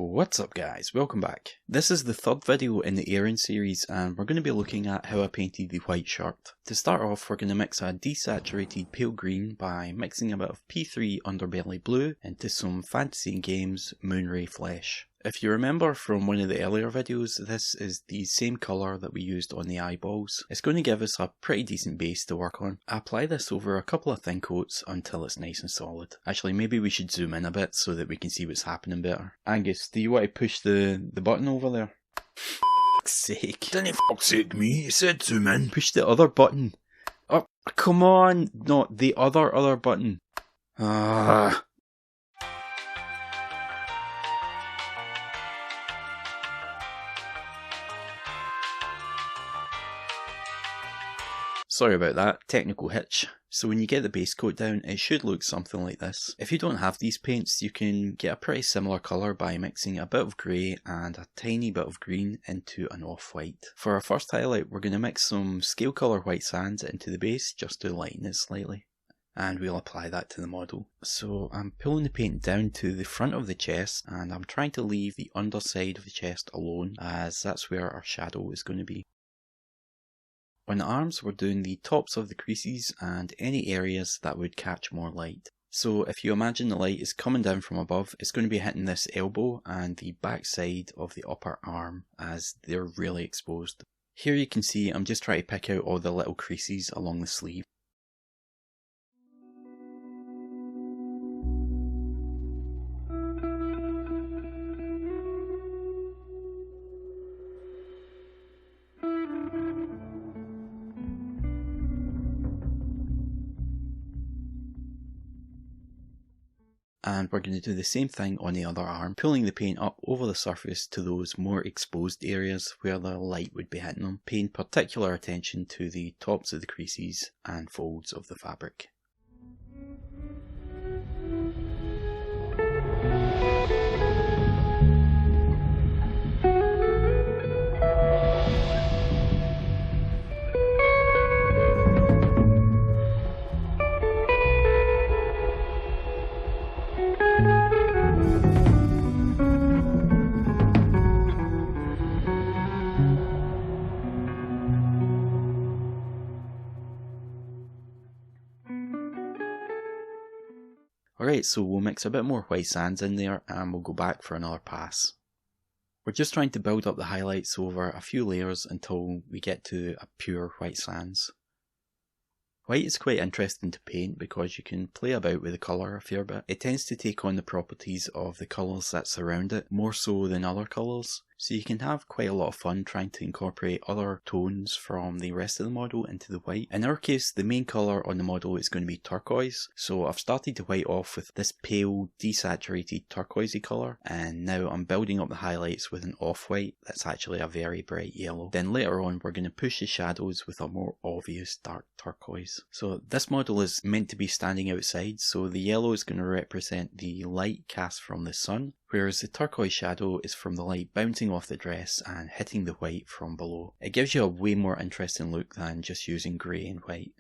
What's up guys, welcome back. This is the third video in the Aerin series and we're going to be looking at how I painted the white shirt. To start off, we're going to mix a desaturated pale green by mixing a bit of P3 Underbelly Blue into some Fantasy Games Moonray Flesh. If you remember from one of the earlier videos, this is the same colour that we used on the eyeballs. It's going to give us a pretty decent base to work on. I apply this over a couple of thin coats until it's nice and solid. Actually, maybe we should zoom in a bit so that we can see what's happening better. Angus, do you want to push the button over there? Fuck's sake. Didn't fuck's sake me, you said zoom in. Push the other button. Oh, come on! Not the other button. Ah. Sorry about that, technical hitch. So when you get the base coat down, it should look something like this. If you don't have these paints, you can get a pretty similar colour by mixing a bit of grey and a tiny bit of green into an off-white. For our first highlight, we're going to mix some scale colour white sands into the base just to lighten it slightly. And we'll apply that to the model. So I'm pulling the paint down to the front of the chest and I'm trying to leave the underside of the chest alone, as that's where our shadow is going to be. On the arms, we're doing the tops of the creases and any areas that would catch more light. So if you imagine the light is coming down from above, it's going to be hitting this elbow and the back side of the upper arm as they're really exposed. Here you can see I'm just trying to pick out all the little creases along the sleeve. And we're going to do the same thing on the other arm, pulling the paint up over the surface to those more exposed areas where the light would be hitting them, paying particular attention to the tops of the creases and folds of the fabric. Alright, so we'll mix a bit more white sands in there and we'll go back for another pass. We're just trying to build up the highlights over a few layers until we get to a pure white sands. White is quite interesting to paint because you can play about with the colour a fair bit. It tends to take on the properties of the colours that surround it, more so than other colours. So you can have quite a lot of fun trying to incorporate other tones from the rest of the model into the white. In our case, the main colour on the model is going to be turquoise. So I've started the white off with this pale, desaturated turquoisey colour. And now I'm building up the highlights with an off-white that's actually a very bright yellow. Then later on, we're going to push the shadows with a more obvious dark turquoise. So this model is meant to be standing outside. So the yellow is going to represent the light cast from the sun, whereas the turquoise shadow is from the light bouncing off the dress and hitting the white from below. It gives you a way more interesting look than just using grey and white.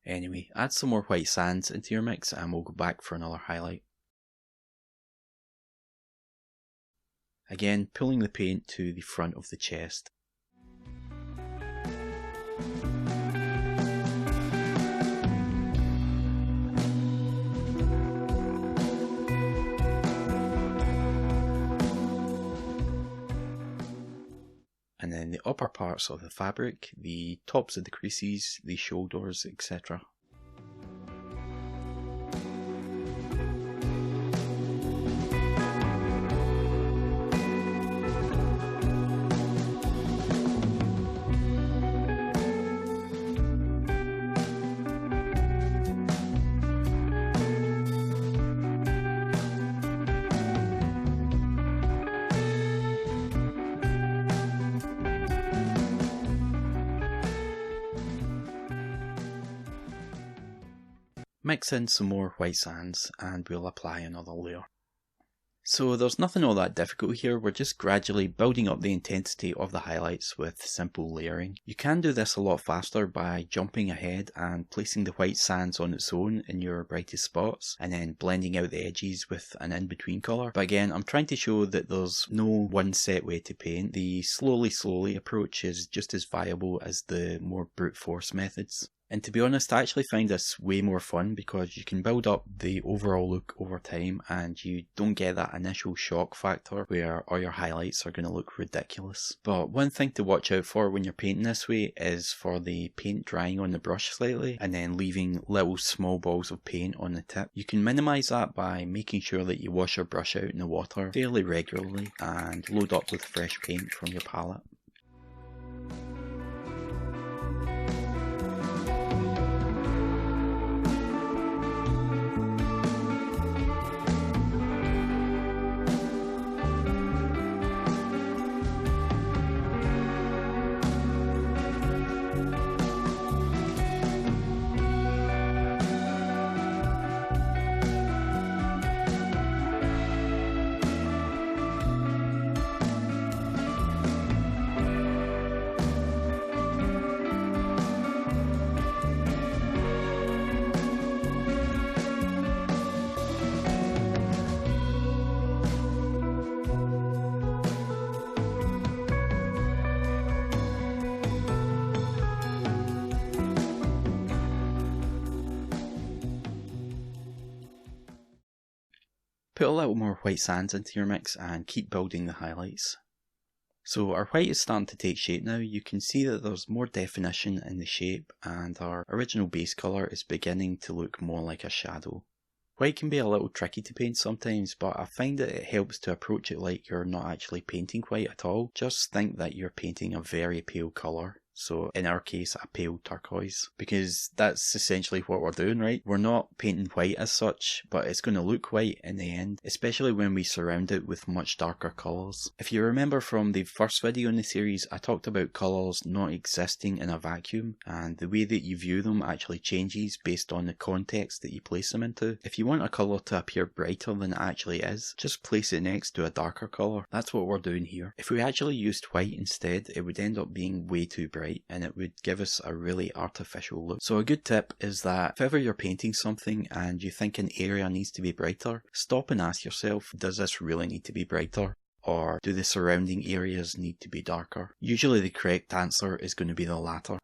Anyway, add some more white sands into your mix and we'll go back for another highlight. Again, pulling the paint to the front of the chest. And then the upper parts of the fabric, the tops of the creases, the shoulders, etc. Mix in some more white sands and we'll apply another layer. So there's nothing all that difficult here, we're just gradually building up the intensity of the highlights with simple layering. You can do this a lot faster by jumping ahead and placing the white sands on its own in your brightest spots and then blending out the edges with an in-between colour. But again, I'm trying to show that there's no one set way to paint. The slowly approach is just as viable as the more brute force methods. And to be honest, I actually find this way more fun because you can build up the overall look over time and you don't get that initial shock factor where all your highlights are going to look ridiculous. But one thing to watch out for when you're painting this way is for the paint drying on the brush slightly and then leaving little small balls of paint on the tip. You can minimise that by making sure that you wash your brush out in the water fairly regularly and load up with fresh paint from your palette. Put a little more white sands into your mix and keep building the highlights. So our white is starting to take shape now. You can see that there's more definition in the shape and our original base colour is beginning to look more like a shadow. White can be a little tricky to paint sometimes, but I find that it helps to approach it like you're not actually painting white at all. Just think that you're painting a very pale colour. So in our case, a pale turquoise, because that's essentially what we're doing, right? We're not painting white as such, but it's going to look white in the end, especially when we surround it with much darker colours. If you remember from the first video in the series, I talked about colours not existing in a vacuum, and the way that you view them actually changes based on the context that you place them into. If you want a colour to appear brighter than it actually is, just place it next to a darker colour. That's what we're doing here. If we actually used white instead, it would end up being way too bright and it would give us a really artificial look. So a good tip is that if ever you're painting something and you think an area needs to be brighter, stop and ask yourself, does this really need to be brighter? Or do the surrounding areas need to be darker? Usually the correct answer is going to be the latter.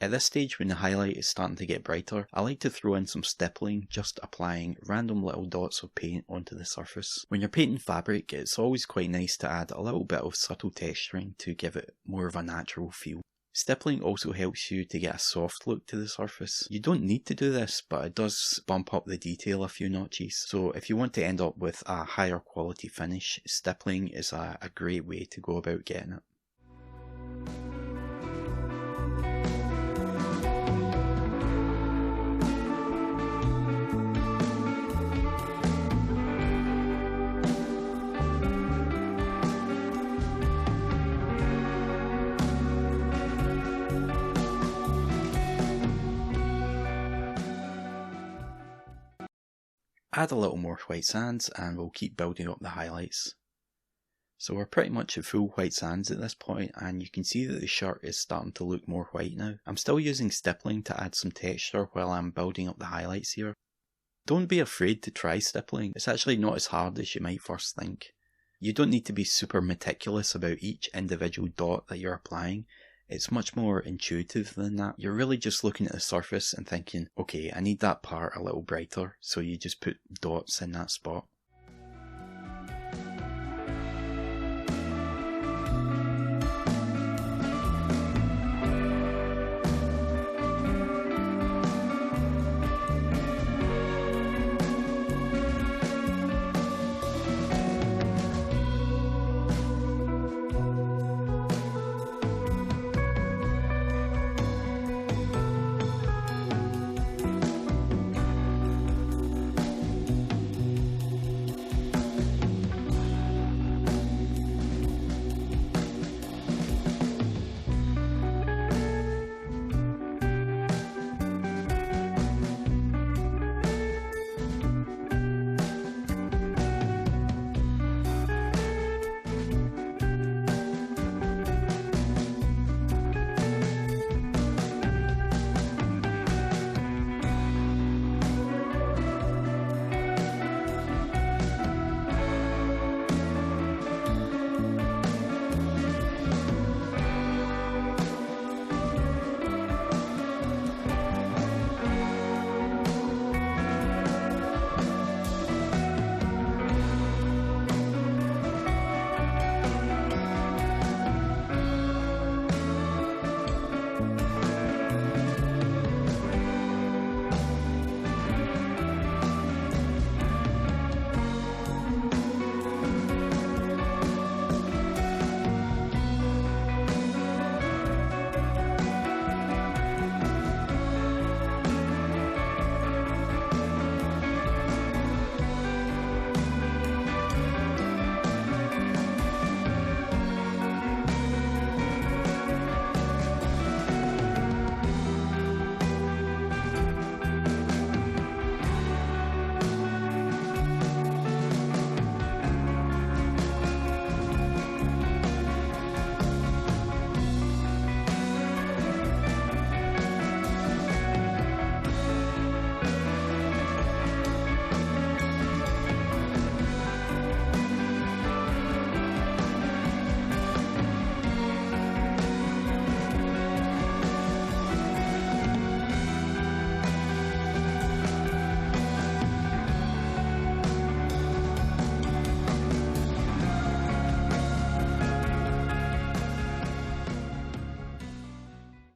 At this stage, when the highlight is starting to get brighter, I like to throw in some stippling, just applying random little dots of paint onto the surface. When you're painting fabric, it's always quite nice to add a little bit of subtle texturing to give it more of a natural feel. Stippling also helps you to get a soft look to the surface. You don't need to do this, but it does bump up the detail a few notches. So if you want to end up with a higher quality finish, stippling is a great way to go about getting it. Add a little more white sands and we'll keep building up the highlights. So we're pretty much at full white sands at this point and you can see that the shirt is starting to look more white now. I'm still using stippling to add some texture while I'm building up the highlights here. Don't be afraid to try stippling, it's actually not as hard as you might first think. You don't need to be super meticulous about each individual dot that you're applying. It's much more intuitive than that. You're really just looking at the surface and thinking, okay, I need that part a little brighter, so you just put dots in that spot.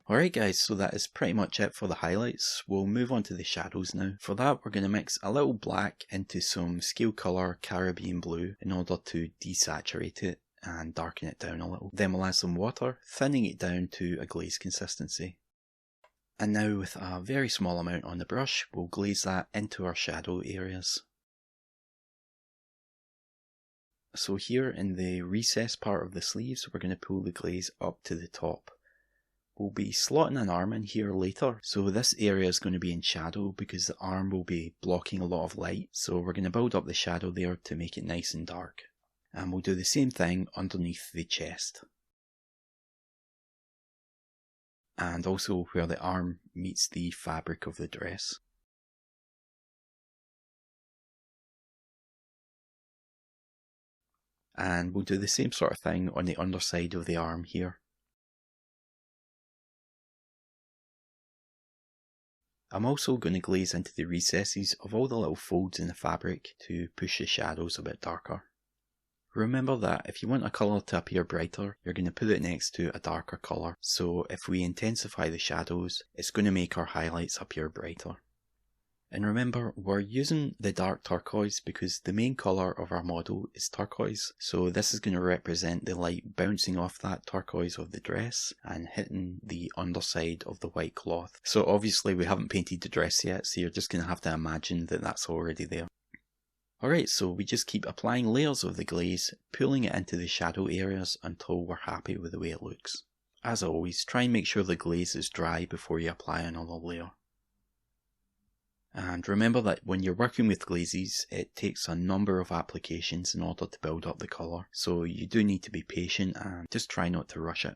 Alright guys, so that is pretty much it for the highlights. We'll move on to the shadows now. For that we're going to mix a little black into some scale colour Caribbean blue in order to desaturate it and darken it down a little. Then we'll add some water, thinning it down to a glaze consistency. And now with a very small amount on the brush, we'll glaze that into our shadow areas. So here in the recess part of the sleeves, we're going to pull the glaze up to the top. We'll be slotting an arm in here later, so this area is going to be in shadow because the arm will be blocking a lot of light, so we're going to build up the shadow there to make it nice and dark. And we'll do the same thing underneath the chest. And also where the arm meets the fabric of the dress. And we'll do the same sort of thing on the underside of the arm here. I'm also going to glaze into the recesses of all the little folds in the fabric to push the shadows a bit darker. Remember that if you want a colour to appear brighter, you're going to put it next to a darker colour, so if we intensify the shadows, it's going to make our highlights appear brighter. And remember, we're using the dark turquoise because the main colour of our model is turquoise, so this is going to represent the light bouncing off that turquoise of the dress and hitting the underside of the white cloth. So obviously we haven't painted the dress yet, so you're just going to have to imagine that that's already there. Alright, so we just keep applying layers of the glaze, pulling it into the shadow areas until we're happy with the way it looks. As always, try and make sure the glaze is dry before you apply another layer. And remember that when you're working with glazes, it takes a number of applications in order to build up the colour, so you do need to be patient and just try not to rush it.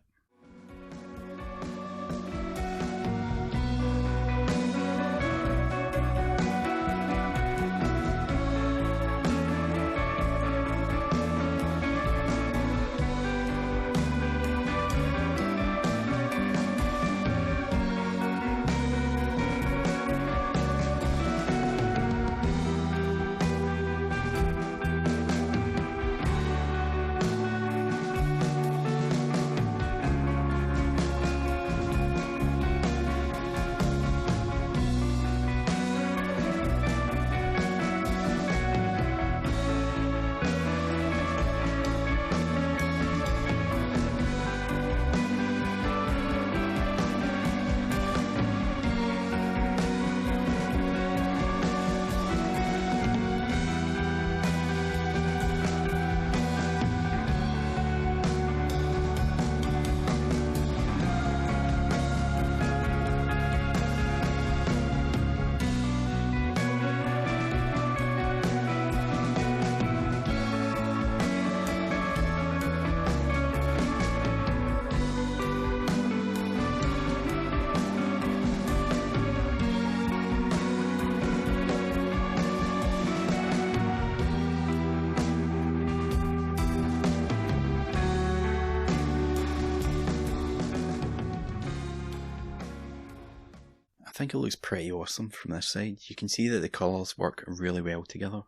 I think it looks pretty awesome from this side. You can see that the colours work really well together.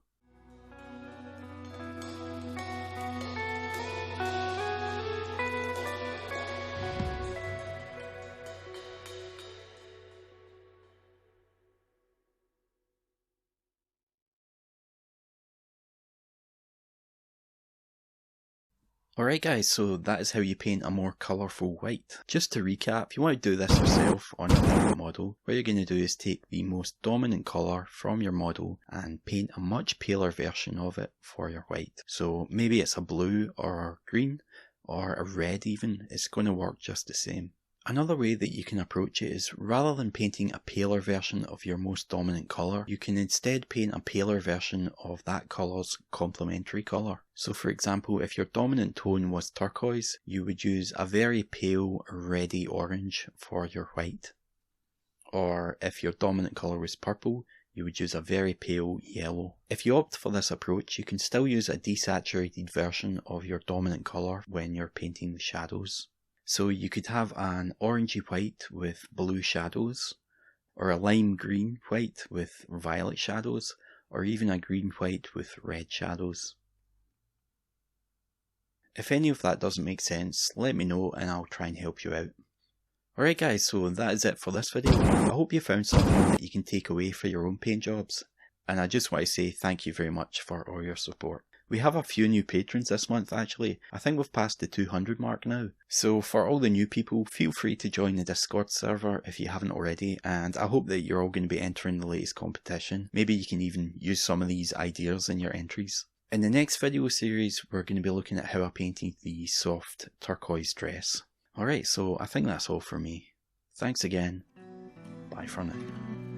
Alright guys, so that is how you paint a more colourful white. Just to recap, if you want to do this yourself on a different model, what you're going to do is take the most dominant colour from your model and paint a much paler version of it for your white. So maybe it's a blue or a green or a red even, it's going to work just the same. Another way that you can approach it is rather than painting a paler version of your most dominant colour, you can instead paint a paler version of that colour's complementary colour. So for example, if your dominant tone was turquoise, you would use a very pale reddy orange for your white. Or if your dominant colour was purple, you would use a very pale yellow. If you opt for this approach, you can still use a desaturated version of your dominant colour when you're painting the shadows. So you could have an orangey white with blue shadows, or a lime green white with violet shadows, or even a green white with red shadows. If any of that doesn't make sense, let me know and I'll try and help you out. Alright guys, so that is it for this video. I hope you found something that you can take away for your own paint jobs. And I just want to say thank you very much for all your support. We have a few new patrons this month actually. I think we've passed the 200 mark now. So for all the new people, feel free to join the Discord server if you haven't already, and I hope that you're all going to be entering the latest competition. Maybe you can even use some of these ideas in your entries. In the next video series, we're going to be looking at how I painted the soft turquoise dress. Alright, so I think that's all for me. Thanks again. Bye for now.